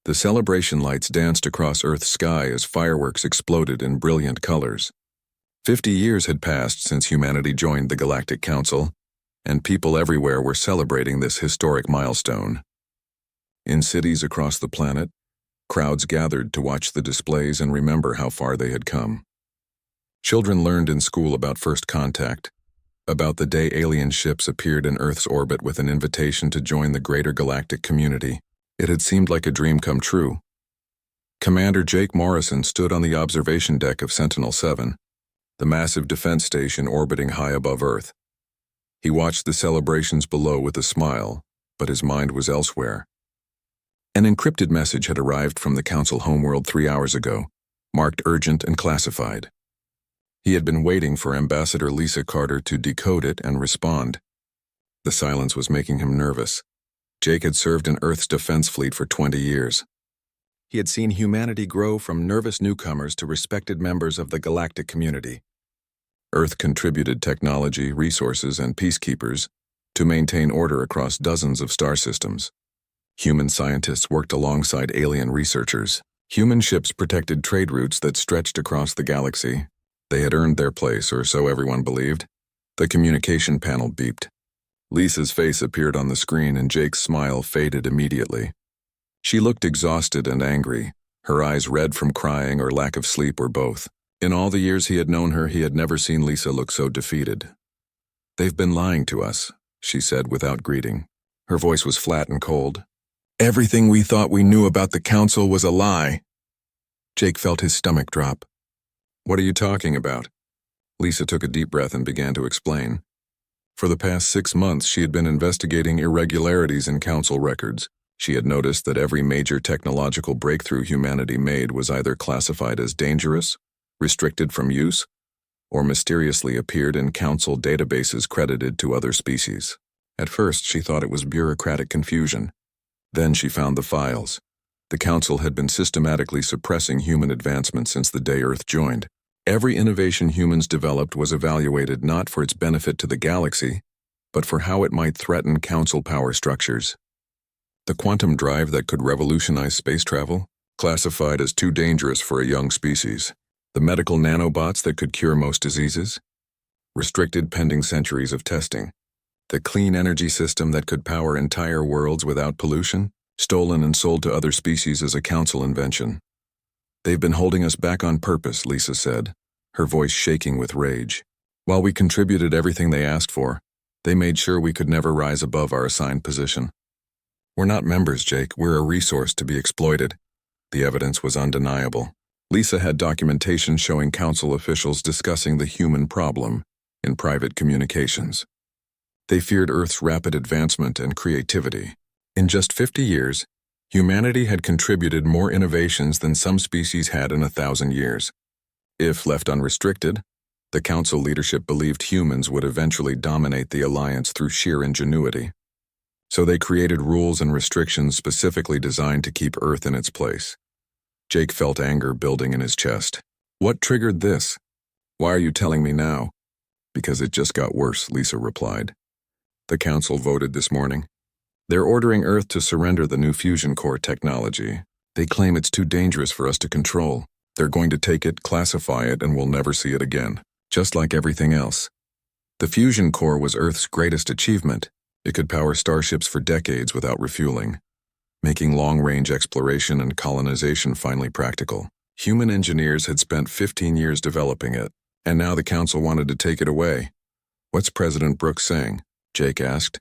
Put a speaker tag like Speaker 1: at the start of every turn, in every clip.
Speaker 1: The celebration lights danced across Earth's sky as fireworks exploded in brilliant colors. 50 years had passed since humanity joined the Galactic Council, and people everywhere were celebrating this historic milestone. In cities across the planet, crowds gathered to watch the displays and remember how far they had come. Children learned in school about first contact, about the day alien ships appeared in Earth's orbit with an invitation to join the greater galactic community. It had seemed like a dream come true. Commander Jake Morrison stood on the observation deck of Sentinel-7, the massive defense station orbiting high above Earth. He watched the celebrations below with a smile, but his mind was elsewhere. An encrypted message had arrived from the Council homeworld 3 hours ago, marked urgent and classified. He had been waiting for Ambassador Lisa Carter to decode it and respond. The silence was making him nervous. Jake had served in Earth's defense fleet for 20 years. He had seen humanity grow from nervous newcomers to respected members of the galactic community. Earth contributed technology, resources, and peacekeepers to maintain order across dozens of star systems. Human scientists worked alongside alien researchers. Human ships protected trade routes that stretched across the galaxy. They had earned their place, or so everyone believed. The communication panel beeped. Lisa's face appeared on the screen and Jake's smile faded immediately. She looked exhausted and angry, her eyes red from crying or lack of sleep or both. In all the years he had known her, he had never seen Lisa look so defeated. "They've been lying to us," she said without greeting. Her voice was flat and cold. "Everything we thought we knew about the Council was a lie." Jake felt his stomach drop. "What are you talking about?" Lisa took a deep breath and began to explain. For the past 6 months, she had been investigating irregularities in Council records. She had noticed that every major technological breakthrough humanity made was either classified as dangerous, restricted from use, or mysteriously appeared in Council databases credited to other species. At first, she thought it was bureaucratic confusion. Then she found the files. The Council had been systematically suppressing human advancement since the day Earth joined. Every innovation humans developed was evaluated not for its benefit to the galaxy, but for how it might threaten Council power structures. The quantum drive that could revolutionize space travel, classified as too dangerous for a young species. The medical nanobots that could cure most diseases, restricted pending centuries of testing. The clean energy system that could power entire worlds without pollution, stolen and sold to other species as a Council invention. "They've been holding us back on purpose," Lisa said, her voice shaking with rage. "While we contributed everything they asked for, they made sure we could never rise above our assigned position. We're not members, Jake. We're a resource to be exploited." The evidence was undeniable. Lisa had documentation showing Council officials discussing the human problem in private communications. They feared Earth's rapid advancement and creativity. In just 50 years, humanity had contributed more innovations than some species had in 1,000 years. If left unrestricted, the Council leadership believed humans would eventually dominate the alliance through sheer ingenuity. So they created rules and restrictions specifically designed to keep Earth in its place. Jake felt anger building in his chest. "What triggered this? Why are you telling me now?" "Because it just got worse," Lisa replied. "The Council voted this morning. They're ordering Earth to surrender the new fusion core technology. They claim it's too dangerous for us to control. They're going to take it, classify it, and we'll never see it again, just like everything else. The fusion core was Earth's greatest achievement. It could power starships for decades without refueling, making long-range exploration and colonization finally practical. Human engineers had spent 15 years developing it, and now the Council wanted to take it away. What's President Brooks saying?" Jake asked.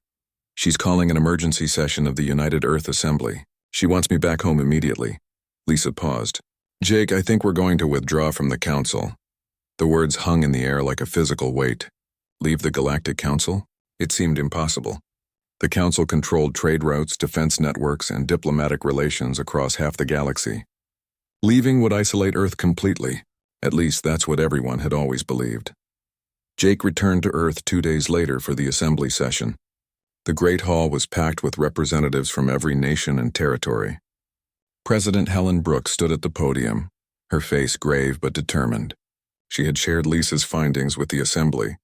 Speaker 1: "She's calling an emergency session of the United Earth Assembly. She wants me back home immediately." Lisa paused. "Jake, I think we're going to withdraw from the Council." The words hung in the air like a physical weight. Leave the Galactic Council? It seemed impossible. The Council controlled trade routes, defense networks, and diplomatic relations across half the galaxy. Leaving would isolate Earth completely. At least that's what everyone had always believed. Jake returned to Earth 2 days later for the assembly session. The Great Hall was packed with representatives from every nation and territory. President Helen Brooks stood at the podium, her face grave but determined. She had shared Lisa's findings with the assembly,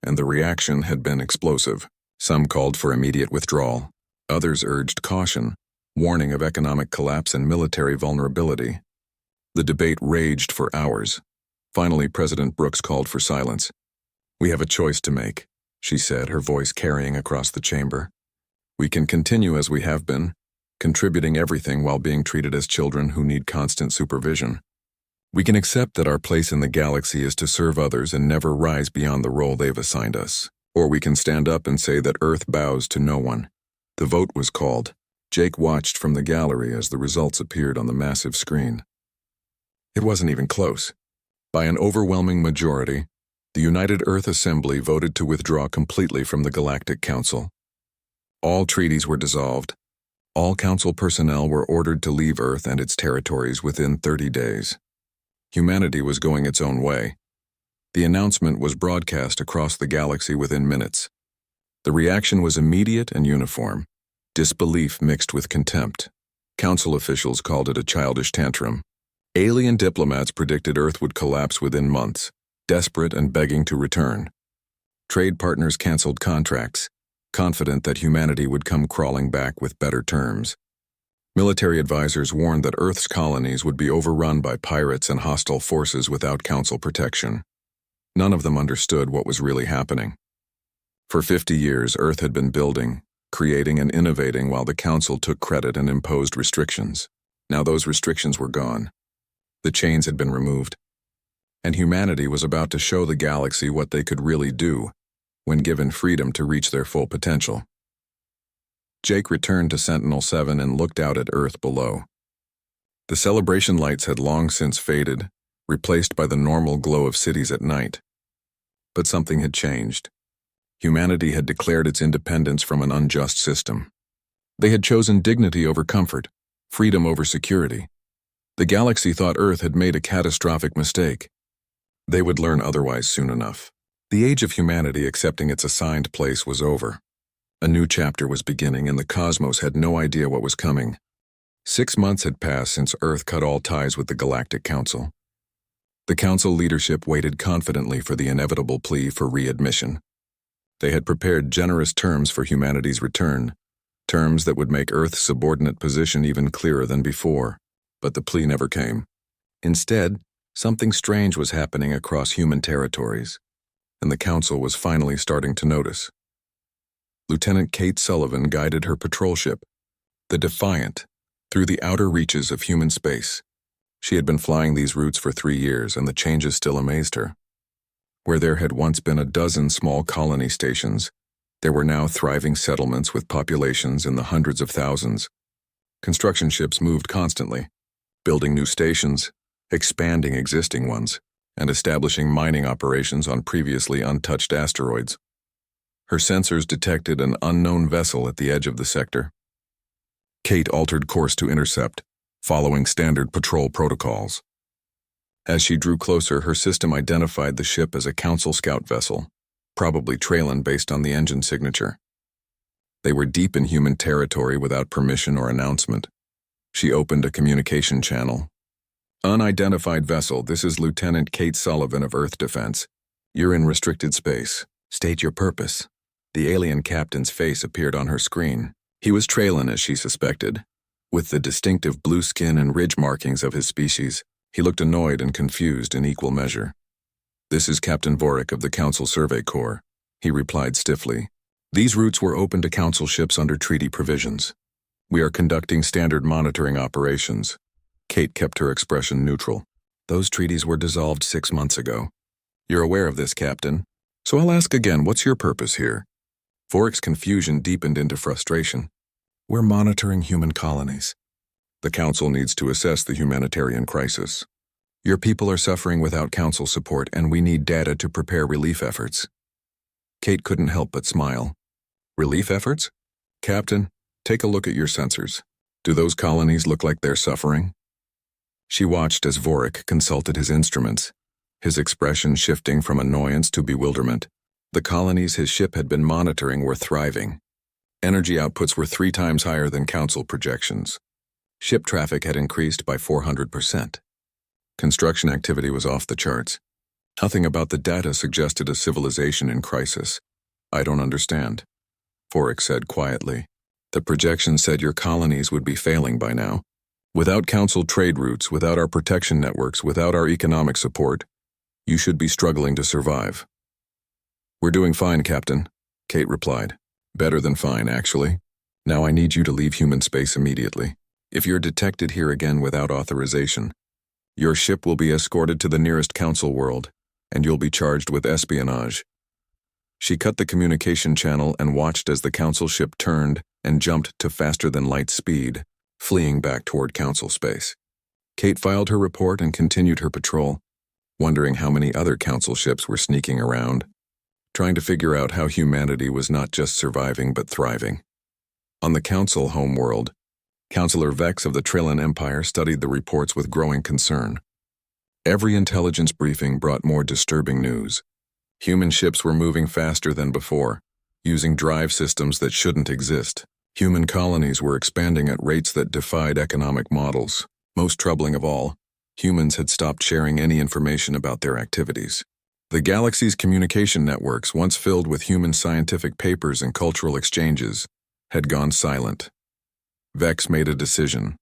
Speaker 1: and the reaction had been explosive. Some called for immediate withdrawal. Others urged caution, warning of economic collapse and military vulnerability. The debate raged for hours. Finally, President Brooks called for silence. "We have a choice to make," she said, her voice carrying across the chamber. "We can continue as we have been, contributing everything while being treated as children who need constant supervision. We can accept that our place in the galaxy is to serve others and never rise beyond the role they've assigned us. Or we can stand up and say that Earth bows to no one." The vote was called. Jake watched from the gallery as the results appeared on the massive screen. It wasn't even close. By an overwhelming majority, the United Earth Assembly voted to withdraw completely from the Galactic Council. All treaties were dissolved. All Council personnel were ordered to leave Earth and its territories within 30 days. Humanity was going its own way. The announcement was broadcast across the galaxy within minutes. The reaction was immediate and uniform. Disbelief mixed with contempt. Council officials called it a childish tantrum. Alien diplomats predicted Earth would collapse within months, desperate and begging to return. Trade partners canceled contracts, confident that humanity would come crawling back with better terms. Military advisors warned that Earth's colonies would be overrun by pirates and hostile forces without Council protection. None of them understood what was really happening. For 50 years, Earth had been building, creating and innovating while the Council took credit and imposed restrictions. Now those restrictions were gone. The chains had been removed. And humanity was about to show the galaxy what they could really do when given freedom to reach their full potential. Jake returned to Sentinel-7 and looked out at Earth below. The celebration lights had long since faded, replaced by the normal glow of cities at night. But something had changed. Humanity had declared its independence from an unjust system. They had chosen dignity over comfort, freedom over security. The galaxy thought Earth had made a catastrophic mistake. They would learn otherwise soon enough. The age of humanity accepting its assigned place was over. A new chapter was beginning, and the cosmos had no idea what was coming. 6 months had passed since Earth cut all ties with the Galactic Council. The Council leadership waited confidently for the inevitable plea for readmission. They had prepared generous terms for humanity's return, terms that would make Earth's subordinate position even clearer than before. But the plea never came. Instead, something strange was happening across human territories, and the Council was finally starting to notice. Lieutenant Kate Sullivan guided her patrol ship, the Defiant, through the outer reaches of human space. She had been flying these routes for 3 years, and the changes still amazed her. Where there had once been a dozen small colony stations, there were now thriving settlements with populations in the hundreds of thousands. Construction ships moved constantly, building new stations, expanding existing ones, and establishing mining operations on previously untouched asteroids. Her sensors detected an unknown vessel at the edge of the sector. Kate altered course to intercept, following standard patrol protocols. As she drew closer, her system identified the ship as a Council scout vessel, probably Traylan based on the engine signature. They were deep in human territory without permission or announcement. She opened a communication channel. "Unidentified vessel, this is Lieutenant Kate Sullivan of Earth Defense. You're in restricted space. State your purpose." The alien captain's face appeared on her screen. He was Traylan, as she suspected, with the distinctive blue skin and ridge markings of his species. He looked annoyed and confused in equal measure. "This is Captain Vorik of the Council Survey Corps," he replied stiffly. "These routes were open to Council ships under treaty provisions. We are conducting standard monitoring operations." Kate kept her expression neutral. "Those treaties were dissolved 6 months ago. You're aware of this, Captain. So I'll ask again, what's your purpose here?" Vorik's confusion deepened into frustration. "We're monitoring human colonies. The Council needs to assess the humanitarian crisis. Your people are suffering without Council support, and we need data to prepare relief efforts." Kate couldn't help but smile. "Relief efforts? Captain, take a look at your sensors. Do those colonies look like they're suffering?" She watched as Vorik consulted his instruments, his expression shifting from annoyance to bewilderment. The colonies his ship had been monitoring were thriving. Energy outputs were 3 times higher than Council projections. Ship traffic had increased by 400%. Construction activity was off the charts. Nothing about the data suggested a civilization in crisis. "I don't understand," Vorik said quietly. The projection said your colonies would be failing by now. Without Council trade routes, without our protection networks, without our economic support, you should be struggling to survive. We're doing fine, Captain, Kate replied. Better than fine, actually. Now I need you to leave human space immediately. If you're detected here again without authorization, your ship will be escorted to the nearest Council world, and you'll be charged with espionage. She cut the communication channel and watched as the Council ship turned and jumped to faster-than-light speed, fleeing back toward Council space. Kate filed her report and continued her patrol, wondering how many other Council ships were sneaking around, trying to figure out how humanity was not just surviving but thriving. On the Council homeworld, Councillor Vex of the Trillian Empire studied the reports with growing concern. Every intelligence briefing brought more disturbing news. Human ships were moving faster than before, using drive systems that shouldn't exist. Human colonies were expanding at rates that defied economic models. Most troubling of all, humans had stopped sharing any information about their activities. The galaxy's communication networks, once filled with human scientific papers and cultural exchanges, had gone silent. Vex made a decision.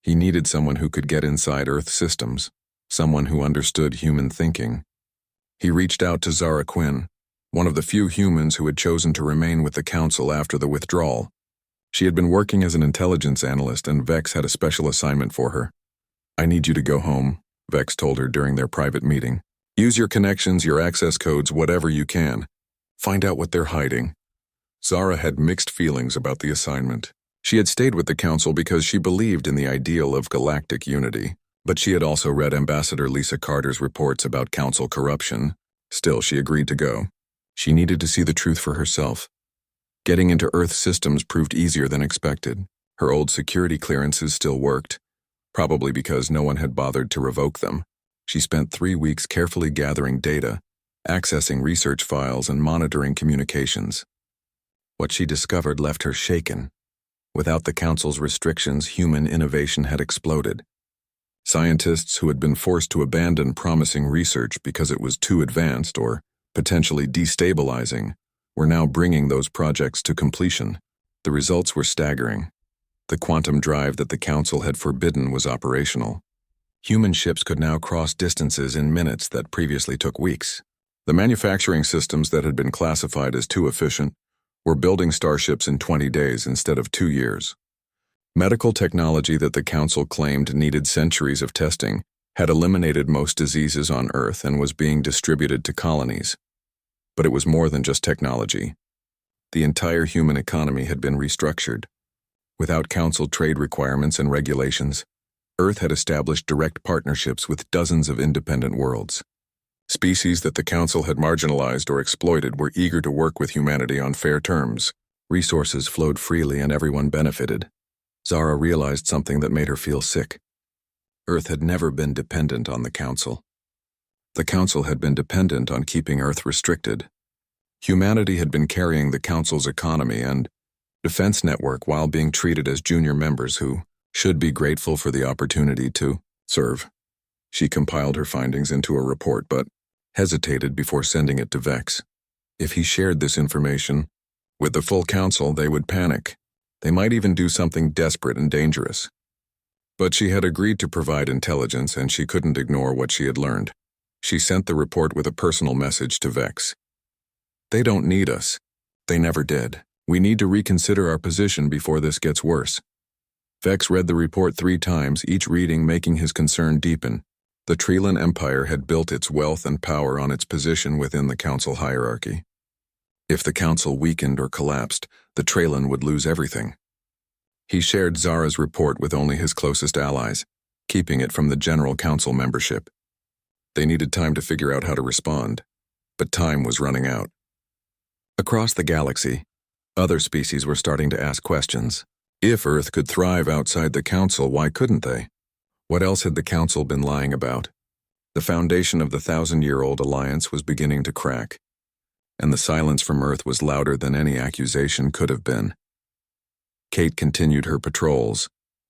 Speaker 1: He needed someone who could get inside Earth systems, someone who understood human thinking. He reached out to Zara Quinn, one of the few humans who had chosen to remain with the Council after the withdrawal. She had been working as an intelligence analyst, and Vex had a special assignment for her. I need you to go home, Vex told her during their private meeting. Use your connections, your access codes, whatever you can. Find out what they're hiding. Zara had mixed feelings about the assignment. She had stayed with the Council because she believed in the ideal of galactic unity, but she had also read Ambassador Lisa Carter's reports about Council corruption. Still, she agreed to go. She needed to see the truth for herself. Getting into Earth systems proved easier than expected. Her old security clearances still worked, probably because no one had bothered to revoke them. She spent 3 weeks carefully gathering data, accessing research files, and monitoring communications. What she discovered left her shaken. Without the Council's restrictions, human innovation had exploded. Scientists who had been forced to abandon promising research because it was too advanced or potentially destabilizing were now bringing those projects to completion. The results were staggering. The quantum drive that the Council had forbidden was operational. Human ships could now cross distances in minutes that previously took weeks. The manufacturing systems that had been classified as too efficient were building starships in 20 days instead of 2 years. Medical technology that the Council claimed needed centuries of testing had eliminated most diseases on Earth and was being distributed to colonies. But it was more than just technology. The entire human economy had been restructured. Without Council trade requirements and regulations, Earth had established direct partnerships with dozens of independent worlds. Species that the Council had marginalized or exploited were eager to work with humanity on fair terms. Resources flowed freely and everyone benefited. Zara realized something that made her feel sick. Earth had never been dependent on the Council. The Council had been dependent on keeping Earth restricted. Humanity had been carrying the Council's economy and defense network while being treated as junior members who should be grateful for the opportunity to serve. She compiled her findings into a report but hesitated before sending it to Vex. If he shared this information with the full Council, they would panic. They might even do something desperate and dangerous. But she had agreed to provide intelligence, and she couldn't ignore what she had learned. She sent the report with a personal message to Vex. They don't need us. They never did. We need to reconsider our position before this gets worse. Vex read the report 3 times, each reading making his concern deepen. The Trillian Empire had built its wealth and power on its position within the Council hierarchy. If the Council weakened or collapsed, the Trillian would lose everything. He shared Zara's report with only his closest allies, keeping it from the General Council membership. They needed time to figure out how to respond, but time was running out. Across the galaxy, other species were starting to ask questions. If Earth could thrive outside the Council, why couldn't they? What else had the Council been lying about? The foundation of the 1,000-year-old alliance was beginning to crack, and the silence from Earth was louder than any accusation could have been. Kate continued her patrols,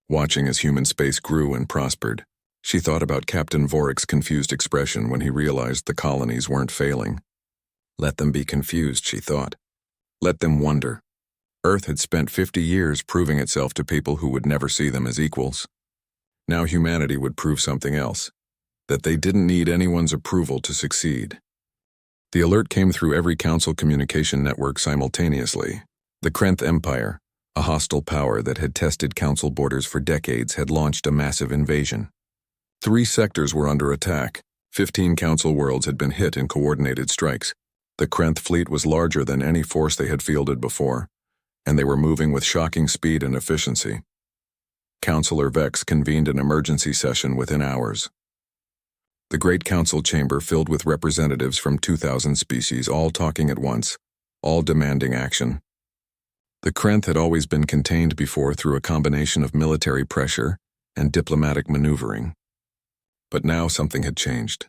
Speaker 1: watching as human space grew and prospered. She thought about Captain Vorik's confused expression when he realized the colonies weren't failing. Let them be confused, she thought. Let them wonder. Earth had spent 50 years proving itself to people who would never see them as equals. Now humanity would prove something else, that they didn't need anyone's approval to succeed. The alert came through every council communication network simultaneously. The Krenth Empire, a hostile power that had tested council borders for decades, had launched a massive invasion. 3 sectors were under attack. 15 council worlds had been hit in coordinated strikes. The Krenth fleet was larger than any force they had fielded before, and they were moving with shocking speed and efficiency. Councilor Vex convened an emergency session within hours. The Great Council chamber filled with representatives from 2,000 species, all talking at once, all demanding action. The Krenth had always been contained before through a combination of military pressure and diplomatic maneuvering. But now something had changed.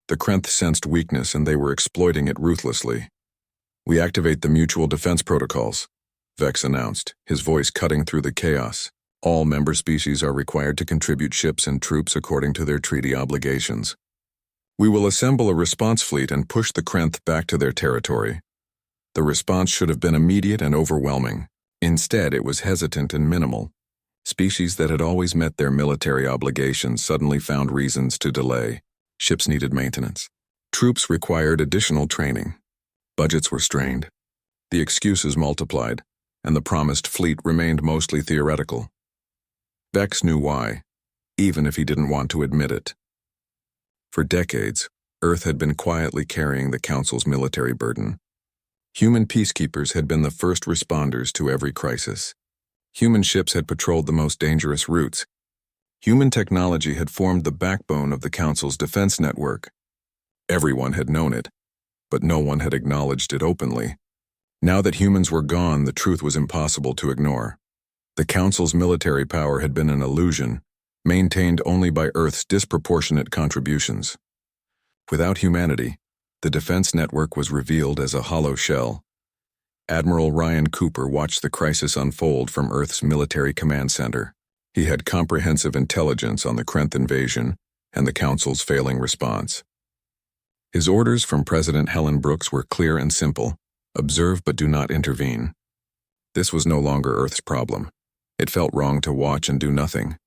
Speaker 1: The Krenth sensed weakness and they were exploiting it ruthlessly. "We activate the mutual defense protocols," Vex announced, his voice cutting through the chaos. "All member species are required to contribute ships and troops according to their treaty obligations. We will assemble a response fleet and push the Krenth back to their territory." The response should have been immediate and overwhelming. Instead, it was hesitant and minimal. Species that had always met their military obligations suddenly found reasons to delay. Ships needed maintenance. Troops required additional training. Budgets were strained. The excuses multiplied, and the promised fleet remained mostly theoretical. Vex knew why, even if he didn't want to admit it. For decades, Earth had been quietly carrying the Council's military burden. Human peacekeepers had been the first responders to every crisis. Human ships had patrolled the most dangerous routes. Human technology had formed the backbone of the Council's defense network. Everyone had known it, but no one had acknowledged it openly. Now that humans were gone, the truth was impossible to ignore. The Council's military power had been an illusion, maintained only by Earth's disproportionate contributions. Without humanity, the defense network was revealed as a hollow shell. Admiral Ryan Cooper watched the crisis unfold from Earth's military command center. He had comprehensive intelligence on the Krenth invasion and the Council's failing response. His orders from President Helen Brooks were clear and simple: observe but do not intervene. This was no longer Earth's problem. It felt wrong to watch and do nothing.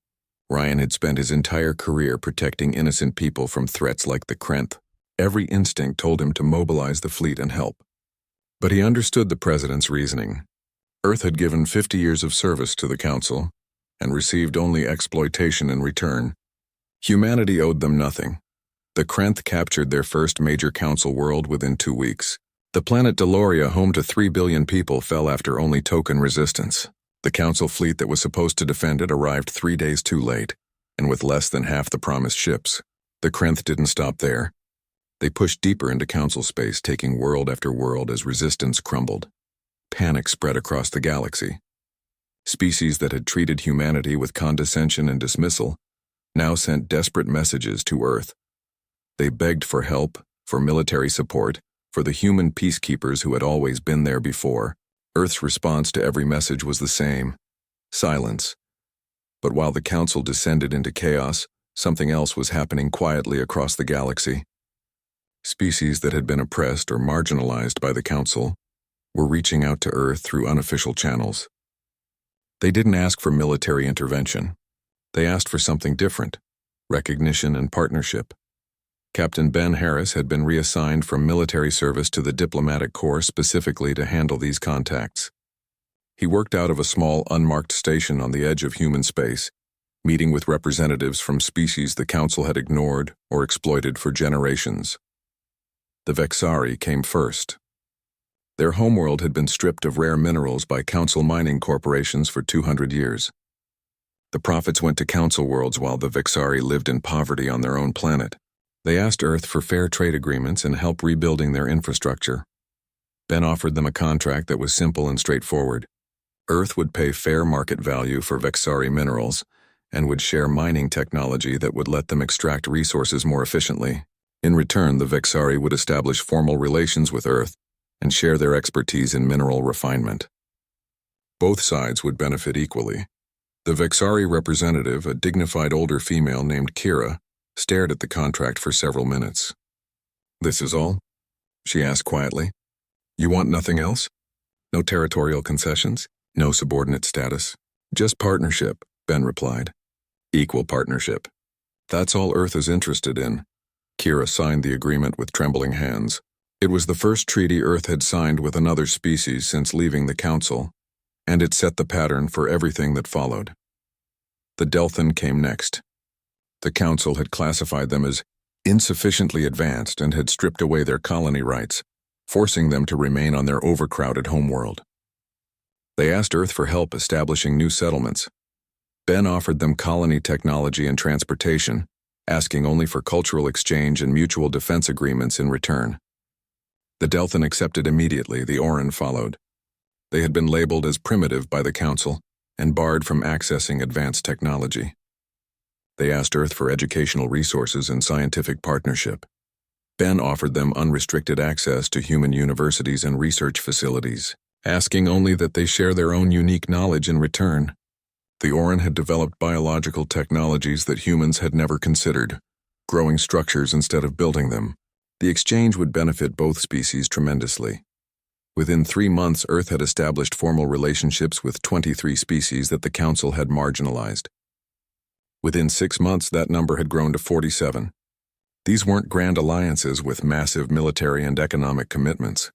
Speaker 1: Ryan had spent his entire career protecting innocent people from threats like the Krenth. Every instinct told him to mobilize the fleet and help. But he understood the president's reasoning. Earth had given 50 years of service to the Council and received only exploitation in return. Humanity owed them nothing. The Krenth captured their first major Council world within 2 weeks. The planet Deloria, home to 3 billion people, fell after only token resistance. The Council fleet that was supposed to defend it arrived 3 days too late, and with less than half the promised ships. The Krenth didn't stop there. They pushed deeper into Council space, taking world after world as resistance crumbled. Panic spread across the galaxy. Species that had treated humanity with condescension and dismissal now sent desperate messages to Earth. They begged for help, for military support, for the human peacekeepers who had always been there before. Earth's response to every message was the same: silence. But while the Council descended into chaos, something else was happening quietly across the galaxy. Species that had been oppressed or marginalized by the Council were reaching out to Earth through unofficial channels. They didn't ask for military intervention. They asked for something different: recognition and partnership. Captain Ben Harris had been reassigned from military service to the diplomatic corps specifically to handle these contacts. He worked out of a small, unmarked station on the edge of human space, meeting with representatives from species the Council had ignored or exploited for generations. The Vexari came first. Their homeworld had been stripped of rare minerals by Council mining corporations for 200 years. The profits went to Council worlds while the Vexari lived in poverty on their own planet. They asked Earth for fair trade agreements and help rebuilding their infrastructure. Ben offered them a contract that was simple and straightforward. Earth would pay fair market value for Vexari minerals and would share mining technology that would let them extract resources more efficiently. In return, the Vexari would establish formal relations with Earth and share their expertise in mineral refinement. Both sides would benefit equally. The Vexari representative, a dignified older female named Kira, stared at the contract for several minutes. "This is all?" she asked quietly. "You want nothing else?" No territorial concessions, no subordinate status. Just partnership, Ben replied. Equal partnership. That's all Earth is interested in. Kira signed the agreement with trembling hands. It was the first treaty Earth had signed with another species since leaving the Council, and it set the pattern for everything that followed. The Delthan came next. The Council had classified them as insufficiently advanced and had stripped away their colony rights, forcing them to remain on their overcrowded homeworld. They asked Earth for help establishing new settlements. Ben offered them colony technology and transportation, asking only for cultural exchange and mutual defense agreements in return. The Delthan accepted immediately, the Oran followed. They had been labeled as primitive by the Council and barred from accessing advanced technology. They asked Earth for educational resources and scientific partnership. Ben offered them unrestricted access to human universities and research facilities, asking only that they share their own unique knowledge in return. The Oran had developed biological technologies that humans had never considered, growing structures instead of building them. The exchange would benefit both species tremendously. Within 3 months, Earth had established formal relationships with 23 species that the Council had marginalized. Within 6 months, that number had grown to 47. These weren't grand alliances with massive military and economic commitments.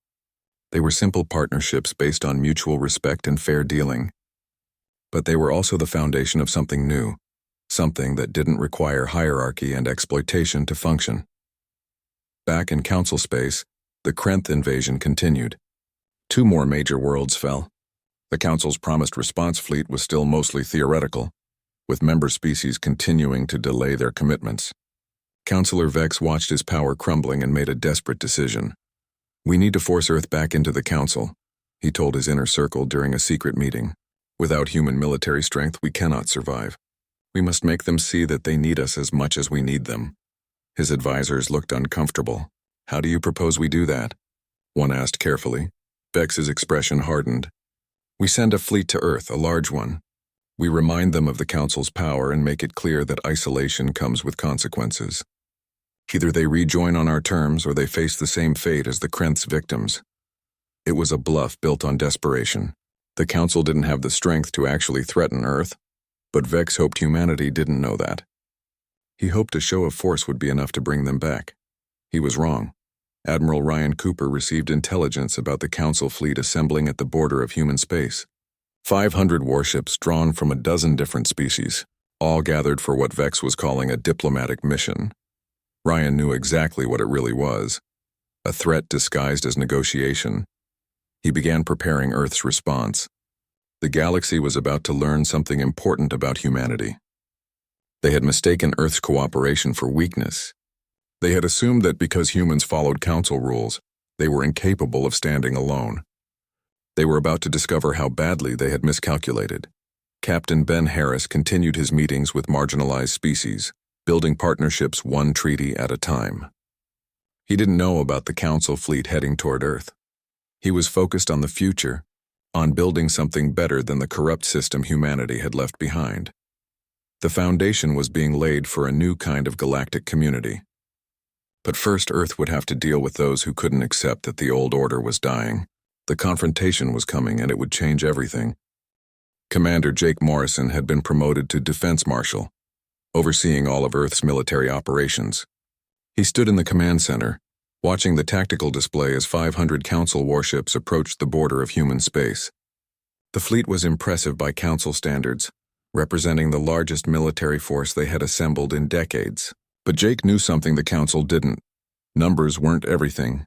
Speaker 1: They were simple partnerships based on mutual respect and fair dealing. But they were also the foundation of something new, something that didn't require hierarchy and exploitation to function. Back in Council space, the Krenth invasion continued. 2 more major worlds fell. The Council's promised response fleet was still mostly theoretical, with member species continuing to delay their commitments. Councillor Vex watched his power crumbling and made a desperate decision. "We need to force Earth back into the Council," he told his inner circle during a secret meeting. "Without human military strength, we cannot survive. We must make them see that they need us as much as we need them." His advisors looked uncomfortable. "How do you propose we do that?" one asked carefully. Vex's expression hardened. "We send a fleet to Earth, a large one. We remind them of the Council's power and make it clear that isolation comes with consequences. Either they rejoin on our terms or they face the same fate as the Krenth's victims." It was a bluff built on desperation. The Council didn't have the strength to actually threaten Earth, but Vex hoped humanity didn't know that. He hoped a show of force would be enough to bring them back. He was wrong. Admiral Ryan Cooper received intelligence about the Council fleet assembling at the border of human space. 500 warships drawn from a dozen different species, all gathered for what Vex was calling a diplomatic mission. Ryan knew exactly what it really was, a threat disguised as negotiation. He began preparing Earth's response. The galaxy was about to learn something important about humanity. They had mistaken Earth's cooperation for weakness. They had assumed that because humans followed Council rules, they were incapable of standing alone. They were about to discover how badly they had miscalculated. Captain Ben Harris continued his meetings with marginalized species, building partnerships one treaty at a time. He didn't know about the Council fleet heading toward Earth. He was focused on the future, on building something better than the corrupt system humanity had left behind. The foundation was being laid for a new kind of galactic community. But first, Earth would have to deal with those who couldn't accept that the old order was dying. The confrontation was coming, and it would change everything. Commander Jake Morrison had been promoted to Defense Marshal, overseeing all of Earth's military operations. He stood in the command center, watching the tactical display as 500 Council warships approached the border of human space. The fleet was impressive by Council standards, representing the largest military force they had assembled in decades. But Jake knew something the Council didn't. Numbers weren't everything.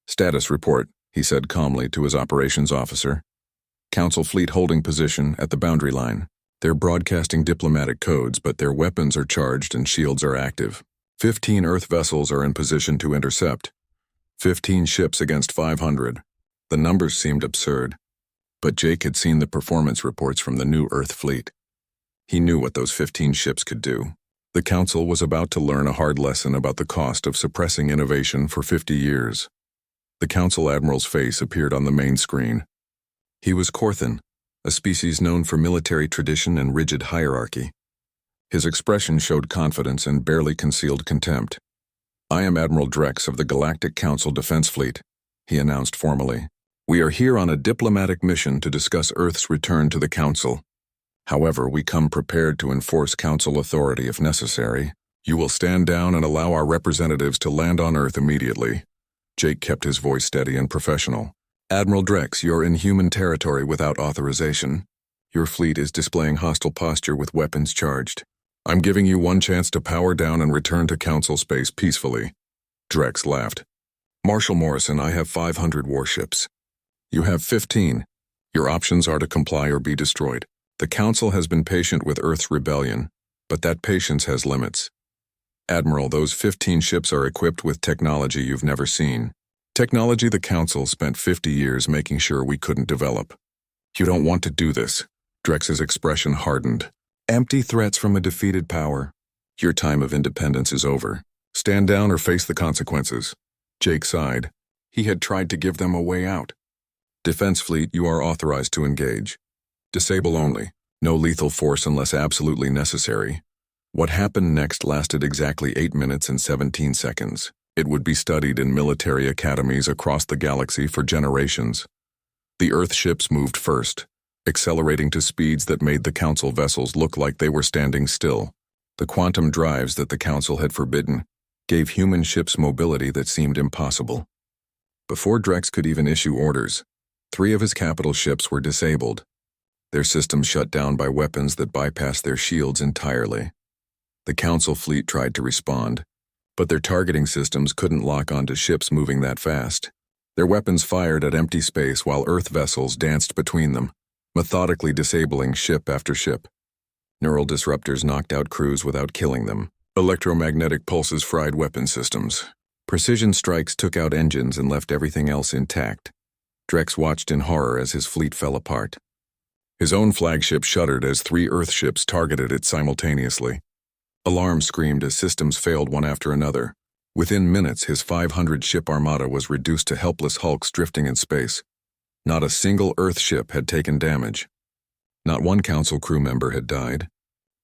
Speaker 1: "Status report," he said calmly to his operations officer. "Council fleet holding position at the boundary line. They're broadcasting diplomatic codes, but their weapons are charged and shields are active. 15 Earth vessels are in position to intercept. 15 ships against 500. The numbers seemed absurd. But Jake had seen the performance reports from the new Earth fleet. He knew what those 15 ships could do. The Council was about to learn a hard lesson about the cost of suppressing innovation for 50 years. The Council Admiral's face appeared on the main screen. He was Korthan, a species known for military tradition and rigid hierarchy. His expression showed confidence and barely concealed contempt. "I am Admiral Drex of the Galactic Council Defense Fleet," he announced formally. We are here on a diplomatic mission to discuss Earth's return to the Council. However, we come prepared to enforce Council authority if necessary. You will stand down and allow our representatives to land on Earth immediately." Jake kept his voice steady and professional. "Admiral Drex, you're in human territory without authorization. Your fleet is displaying hostile posture with weapons charged. I'm giving you one chance to power down and return to Council space peacefully." Drex laughed. "Marshal Morrison, I have 500 warships. You have 15. Your options are to comply or be destroyed. The Council has been patient with Earth's rebellion, but that patience has limits. Admiral, those 15 ships are equipped with technology you've never seen. Technology the Council spent 50 years making sure we couldn't develop. You don't want to do this." Drex's expression hardened. "Empty threats from a defeated power. Your time of independence is over. Stand down or face the consequences." Jake sighed. He had tried to give them a way out. "Defense Fleet, you are authorized to engage. Disable only. No lethal force unless absolutely necessary." What happened next lasted exactly 8 minutes and 17 seconds. It would be studied in military academies across the galaxy for generations. The Earth ships moved first, accelerating to speeds that made the Council vessels look like they were standing still. The quantum drives that the Council had forbidden gave human ships mobility that seemed impossible. Before Drex could even issue orders, 3 of his capital ships were disabled, their systems shut down by weapons that bypassed their shields entirely. The Council fleet tried to respond, but their targeting systems couldn't lock onto ships moving that fast. Their weapons fired at empty space while Earth vessels danced between them, methodically disabling ship after ship. Neural disruptors knocked out crews without killing them. Electromagnetic pulses fried weapon systems. Precision strikes took out engines and left everything else intact. Drex watched in horror as his fleet fell apart. His own flagship shuddered as 3 Earth ships targeted it simultaneously. Alarms screamed as systems failed one after another. Within minutes, his 500-ship armada was reduced to helpless hulks drifting in space. Not a single Earth ship had taken damage. Not one Council crew member had died.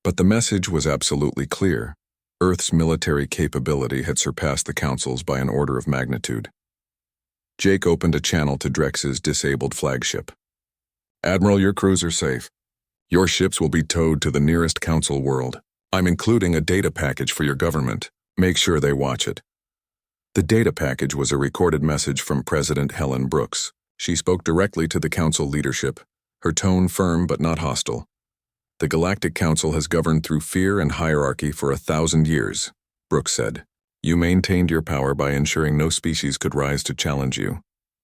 Speaker 1: But the message was absolutely clear. Earth's military capability had surpassed the Council's by an order of magnitude. Jake opened a channel to Drex's disabled flagship. "Admiral, your crews are safe. Your ships will be towed to the nearest Council world. I'm including a data package for your government. Make sure they watch it." The data package was a recorded message from President Helen Brooks. She spoke directly to the Council leadership, her tone firm but not hostile. "The Galactic Council has governed through fear and hierarchy for 1,000 years, Brooks said. "You maintained your power by ensuring no species could rise to challenge you.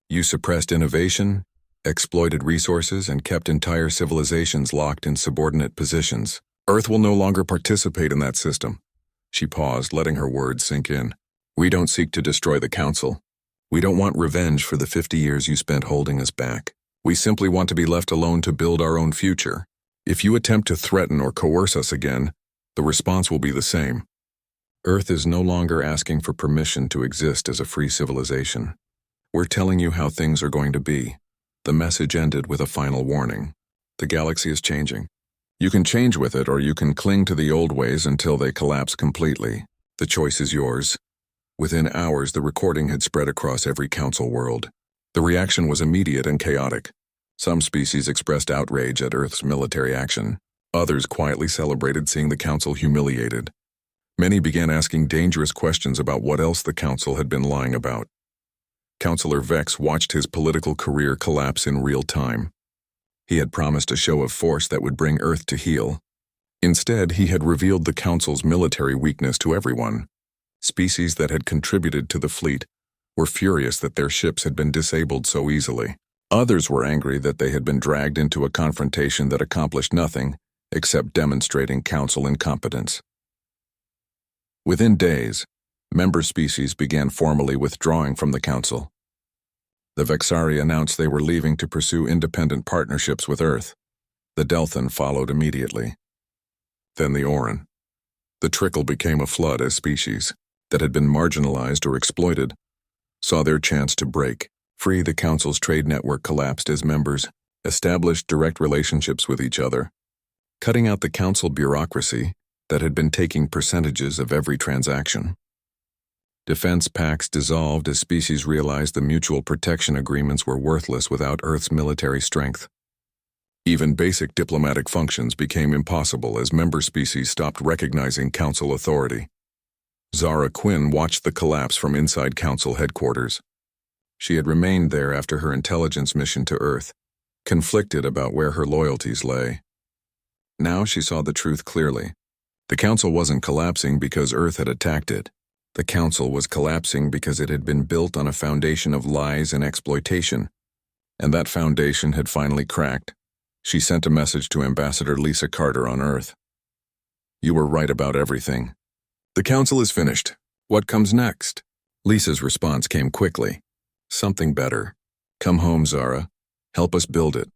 Speaker 1: You suppressed innovation, exploited resources, and kept entire civilizations locked in subordinate positions. Earth will no longer participate in that system." She paused, letting her words sink in. "We don't seek to destroy the Council. We don't want revenge for the 50 years you spent holding us back. We simply want to be left alone to build our own future. If you attempt to threaten or coerce us again, the response will be the same. Earth is no longer asking for permission to exist as a free civilization. We're telling you how things are going to be." The message ended with a final warning. "The galaxy is changing. You can change with it, or you can cling to the old ways until they collapse completely. The choice is yours." Within hours, the recording had spread across every Council world. The reaction was immediate and chaotic. Some species expressed outrage at Earth's military action. Others quietly celebrated seeing the Council humiliated. Many began asking dangerous questions about what else the Council had been lying about. Councillor Vex watched his political career collapse in real time. He had promised a show of force that would bring Earth to heel. Instead, he had revealed the Council's military weakness to everyone. Species that had contributed to the fleet were furious that their ships had been disabled so easily. Others were angry that they had been dragged into a confrontation that accomplished nothing except demonstrating Council incompetence. Within days, member species began formally withdrawing from the Council. The Vexari announced they were leaving to pursue independent partnerships with Earth. The Delthan followed immediately. Then the Oran. The trickle became a flood as species that had been marginalized or exploited saw their chance to break free. The Council's trade network collapsed as members established direct relationships with each other, cutting out the Council bureaucracy that had been taking percentages of every transaction. Defense pacts dissolved as species realized the mutual protection agreements were worthless without Earth's military strength. Even basic diplomatic functions became impossible as member species stopped recognizing Council authority. Zara Quinn watched the collapse from inside Council headquarters. She had remained there after her intelligence mission to Earth, conflicted about where her loyalties lay. Now she saw the truth clearly. The Council wasn't collapsing because Earth had attacked it. The Council was collapsing because it had been built on a foundation of lies and exploitation. And that foundation had finally cracked. She sent a message to Ambassador Lisa Carter on Earth. "You were right about everything. The Council is finished. What comes next?" Lisa's response came quickly. "Something better. Come home, Zara. Help us build it."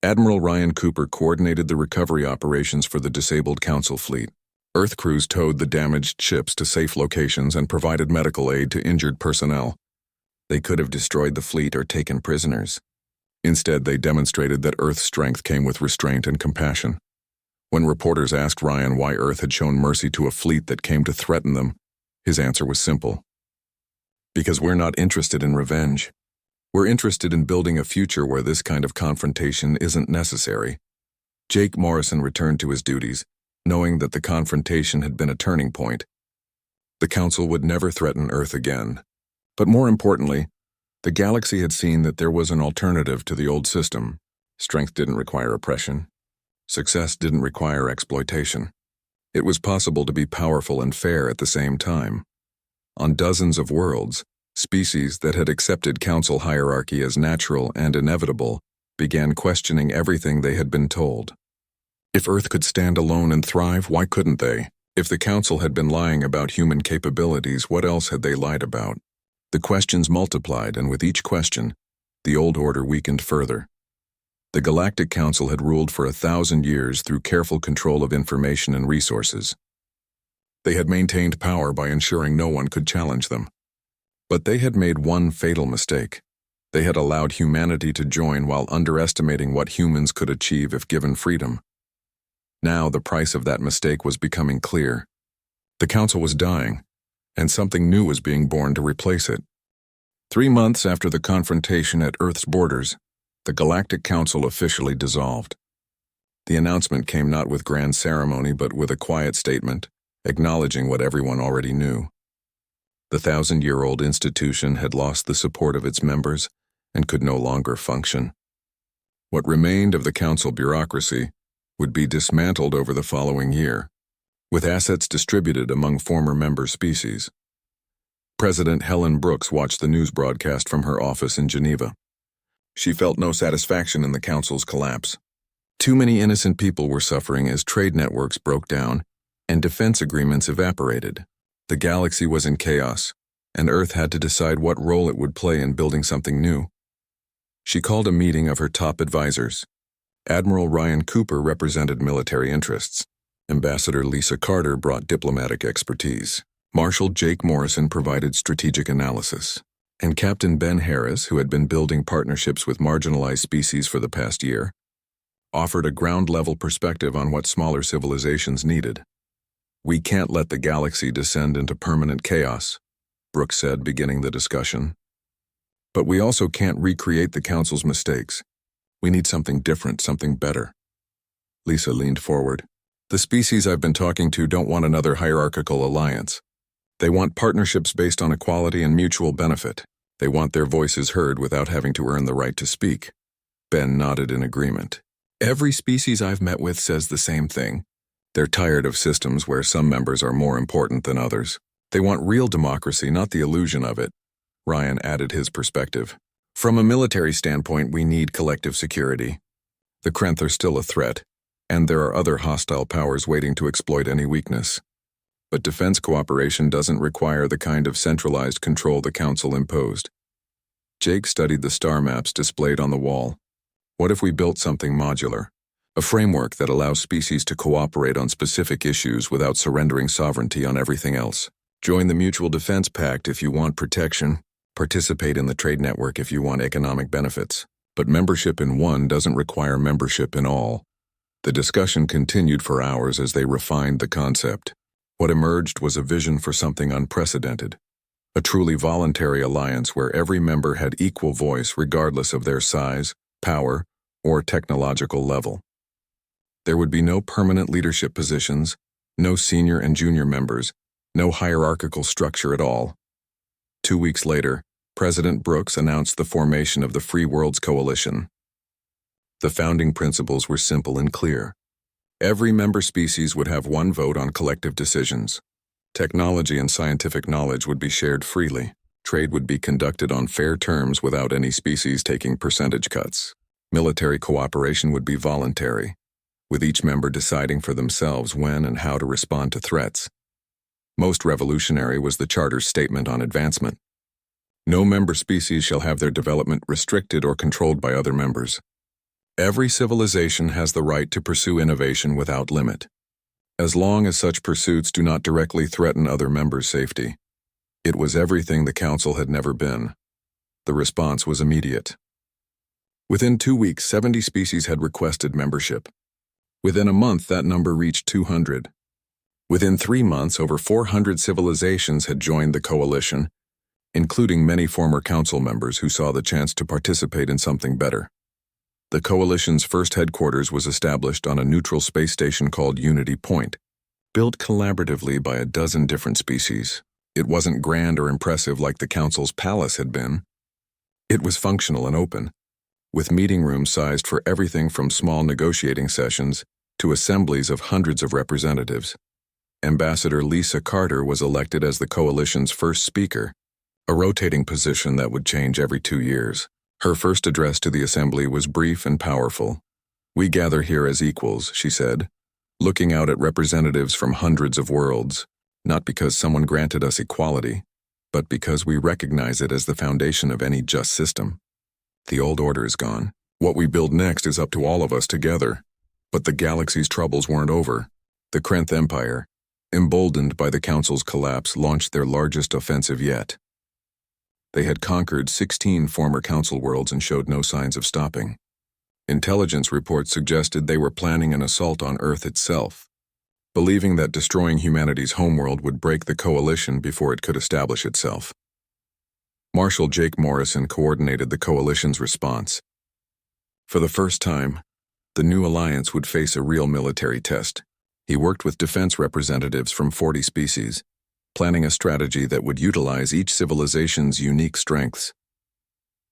Speaker 1: Admiral Ryan Cooper coordinated the recovery operations for the disabled Council fleet. Earth crews towed the damaged ships to safe locations and provided medical aid to injured personnel. They could have destroyed the fleet or taken prisoners. Instead, they demonstrated that Earth's strength came with restraint and compassion. When reporters asked Ryan why Earth had shown mercy to a fleet that came to threaten them, his answer was simple. "Because we're not interested in revenge. We're interested in building a future where this kind of confrontation isn't necessary." Jake Morrison returned to his duties, knowing that the confrontation had been a turning point. The Council would never threaten Earth again. But more importantly, the galaxy had seen that there was an alternative to the old system. Strength didn't require oppression. Success didn't require exploitation. It was possible to be powerful and fair at the same time. On dozens of worlds, species that had accepted Council hierarchy as natural and inevitable began questioning everything they had been told. If Earth could stand alone and thrive, why couldn't they? If the Council had been lying about human capabilities, what else had they lied about? The questions multiplied, and with each question, the old order weakened further. The Galactic Council had ruled for 1,000 years through careful control of information and resources. They had maintained power by ensuring no one could challenge them. But they had made one fatal mistake. They had allowed humanity to join while underestimating what humans could achieve if given freedom. Now the price of that mistake was becoming clear. The Council was dying, and something new was being born to replace it. 3 months after the confrontation at Earth's borders, the Galactic Council officially dissolved. The announcement came not with grand ceremony but with a quiet statement, acknowledging what everyone already knew. The 1,000-year-old institution had lost the support of its members and could no longer function. What remained of the Council bureaucracy would be dismantled over the following year, with assets distributed among former member species. President Helen Brooks watched the news broadcast from her office in Geneva. She felt no satisfaction in the Council's collapse. Too many innocent people were suffering as trade networks broke down and defense agreements evaporated. The galaxy was in chaos, and Earth had to decide what role it would play in building something new. She called a meeting of her top advisors. Admiral Ryan Cooper represented military interests. Ambassador Lisa Carter brought diplomatic expertise. Marshal Jake Morrison provided strategic analysis. And Captain Ben Harris, who had been building partnerships with marginalized species for the past year, offered a ground-level perspective on what smaller civilizations needed. "We can't let the galaxy descend into permanent chaos," Brooks said, beginning the discussion. "But we also can't recreate the Council's mistakes. We need something different, something better." Lisa leaned forward. "The species I've been talking to don't want another hierarchical alliance. They want partnerships based on equality and mutual benefit. They want their voices heard without having to earn the right to speak." Ben nodded in agreement. "Every species I've met with says the same thing. They're tired of systems where some members are more important than others. They want real democracy, not the illusion of it." Ryan added his perspective. "From a military standpoint, we need collective security. The Krenth are still a threat, and there are other hostile powers waiting to exploit any weakness. But defense cooperation doesn't require the kind of centralized control the Council imposed." Jake studied the star maps displayed on the wall. "What if we built something modular? A framework that allows species to cooperate on specific issues without surrendering sovereignty on everything else. Join the Mutual Defense Pact if you want protection. Participate in the trade network if you want economic benefits. But membership in one doesn't require membership in all." The discussion continued for hours as they refined the concept. What emerged was a vision for something unprecedented, a truly voluntary alliance where every member had equal voice regardless of their size, power, or technological level. There would be no permanent leadership positions, no senior and junior members, no hierarchical structure at all. 2 weeks later, President Brooks announced the formation of the Free Worlds Coalition. The founding principles were simple and clear. Every member species would have one vote on collective decisions. Technology and scientific knowledge would be shared freely. Trade would be conducted on fair terms without any species taking percentage cuts. Military cooperation would be voluntary, with each member deciding for themselves when and how to respond to threats. Most revolutionary was the Charter's statement on advancement. No member species shall have their development restricted or controlled by other members. Every civilization has the right to pursue innovation without limit, as long as such pursuits do not directly threaten other members' safety. It was everything the Council had never been. The response was immediate. Within 2 weeks, 70 species had requested membership. Within a month, that number reached 200. Within 3 months, over 400 civilizations had joined the coalition, including many former Council members who saw the chance to participate in something better. The coalition's first headquarters was established on a neutral space station called Unity Point, built collaboratively by a dozen different species. It wasn't grand or impressive like the Council's palace had been. It was functional and open, with meeting rooms sized for everything from small negotiating sessions to assemblies of hundreds of representatives. Ambassador Lisa Carter was elected as the coalition's first speaker, a rotating position that would change every 2 years. Her first address to the assembly was brief and powerful. "We gather here as equals," she said, looking out at representatives from hundreds of worlds, not because someone granted us equality, but because we recognize it as the foundation of any just system. The old order is gone. What we build next is up to all of us together. But the galaxy's troubles weren't over. The Krenth Empire, emboldened by the Council's collapse, launched their largest offensive yet. They had conquered 16 former Council worlds and showed no signs of stopping. Intelligence reports suggested they were planning an assault on Earth itself, believing that destroying humanity's homeworld would break the coalition before it could establish itself. Marshal Jake Morrison coordinated the coalition's response. For the first time, the new alliance would face a real military test. He worked with defense representatives from 40 species, planning a strategy that would utilize each civilization's unique strengths.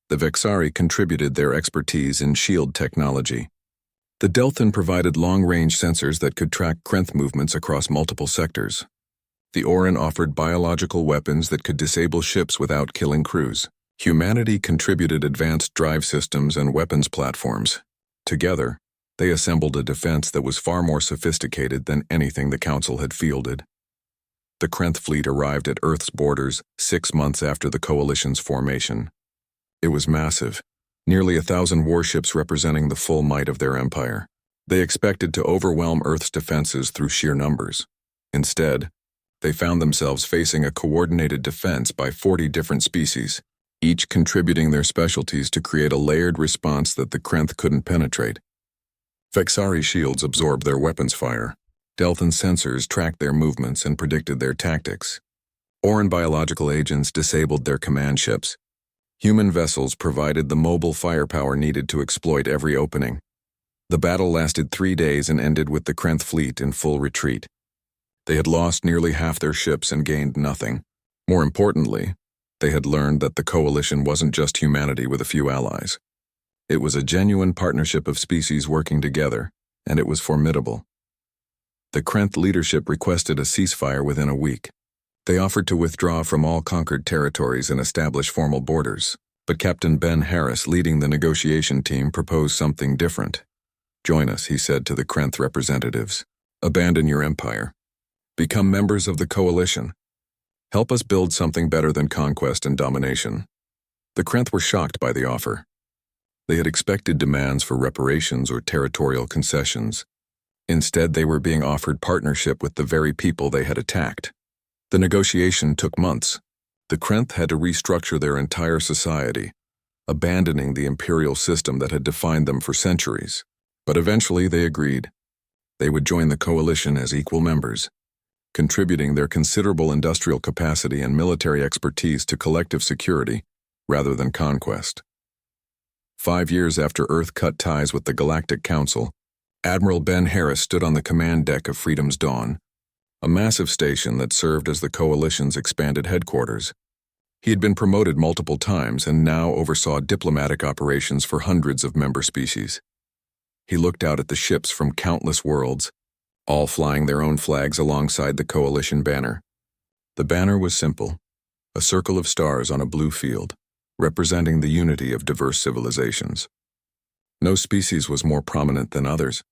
Speaker 1: The Vexari contributed their expertise in shield technology. The Delthan provided long-range sensors that could track Krenth movements across multiple sectors. The Orin offered biological weapons that could disable ships without killing crews. Humanity contributed advanced drive systems and weapons platforms. Together, they assembled a defense that was far more sophisticated than anything the Council had fielded. The Krenth fleet arrived at Earth's borders 6 months after the coalition's formation. It was massive, nearly 1,000 warships representing the full might of their empire. They expected to overwhelm Earth's defenses through sheer numbers. Instead, they found themselves facing a coordinated defense by 40 different species, each contributing their specialties to create a layered response that the Krenth couldn't penetrate. Vexari shields absorbed their weapons fire. Delthan sensors tracked their movements and predicted their tactics. Orin biological agents disabled their command ships. Human vessels provided the mobile firepower needed to exploit every opening. The battle lasted 3 days and ended with the Krenth fleet in full retreat. They had lost nearly half their ships and gained nothing. More importantly, they had learned that the coalition wasn't just humanity with a few allies. It was a genuine partnership of species working together, and it was formidable. The Krenth leadership requested a ceasefire within a week. They offered to withdraw from all conquered territories and establish formal borders, but Captain Ben Harris, leading the negotiation team, proposed something different. "Join us," he said to the Krenth representatives. "Abandon your empire. Become members of the coalition. Help us build something better than conquest and domination." The Krenth were shocked by the offer. They had expected demands for reparations or territorial concessions. Instead, they were being offered partnership with the very people they had attacked. The negotiation took months. The Krenth had to restructure their entire society, abandoning the imperial system that had defined them for centuries. But eventually they agreed. They would join the coalition as equal members. contributing their considerable industrial capacity and military expertise to collective security rather than conquest. 5 years after Earth cut ties with the Galactic Council, Admiral Ben Harris stood on the command deck of Freedom's Dawn, a massive station that served as the Coalition's expanded headquarters. He had been promoted multiple times and now oversaw diplomatic operations for hundreds of member species. He looked out at the ships from countless worlds, all flying their own flags alongside the Coalition banner. The banner was simple, a circle of stars on a blue field, representing the unity of diverse civilizations. No species was more prominent than others.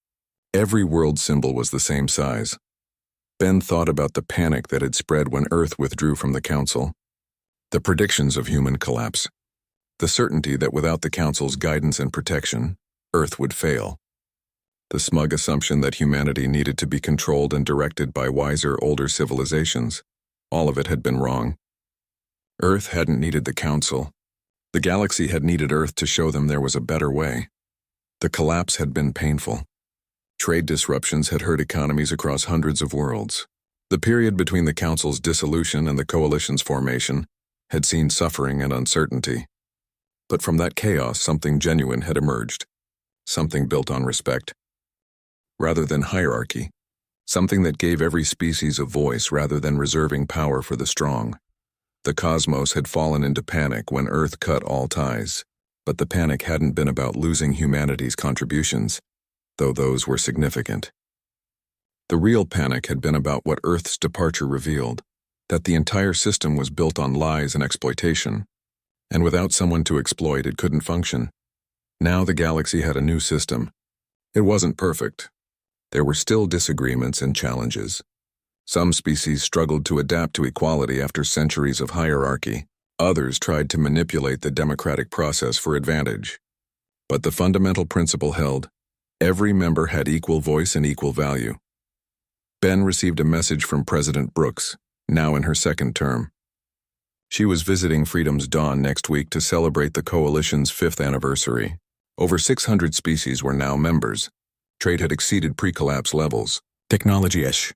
Speaker 1: Every world symbol was the same size. Ben thought about the panic that had spread when Earth withdrew from the Council, the predictions of human collapse, the certainty that without the Council's guidance and protection, Earth would fail, the smug assumption that humanity needed to be controlled and directed by wiser, older civilizations. All of it had been wrong. Earth hadn't needed the Council. The galaxy had needed Earth to show them there was a better way. The collapse had been painful. Trade disruptions had hurt economies across hundreds of worlds. The period between the Council's dissolution and the Coalition's formation had seen suffering and uncertainty. But from that chaos, something genuine had emerged, something built on respect, rather than hierarchy, something that gave every species a voice rather than reserving power for the strong. The cosmos had fallen into panic when Earth cut all ties, but the panic hadn't been about losing humanity's contributions, though those were significant. The real panic had been about what Earth's departure revealed, that the entire system was built on lies and exploitation, and without someone to exploit, it couldn't function. Now the galaxy had a new system. It wasn't perfect. There were still disagreements and challenges. Some species struggled to adapt to equality after centuries of hierarchy. Others tried to manipulate the democratic process for advantage. But the fundamental principle held: every member had equal voice and equal value. Ben received a message from President Brooks, now in her second term. She was visiting Freedom's Dawn next week to celebrate the Coalition's 5th anniversary. Over 600 species were now members. Trade had exceeded pre-collapse levels. Technology-ish.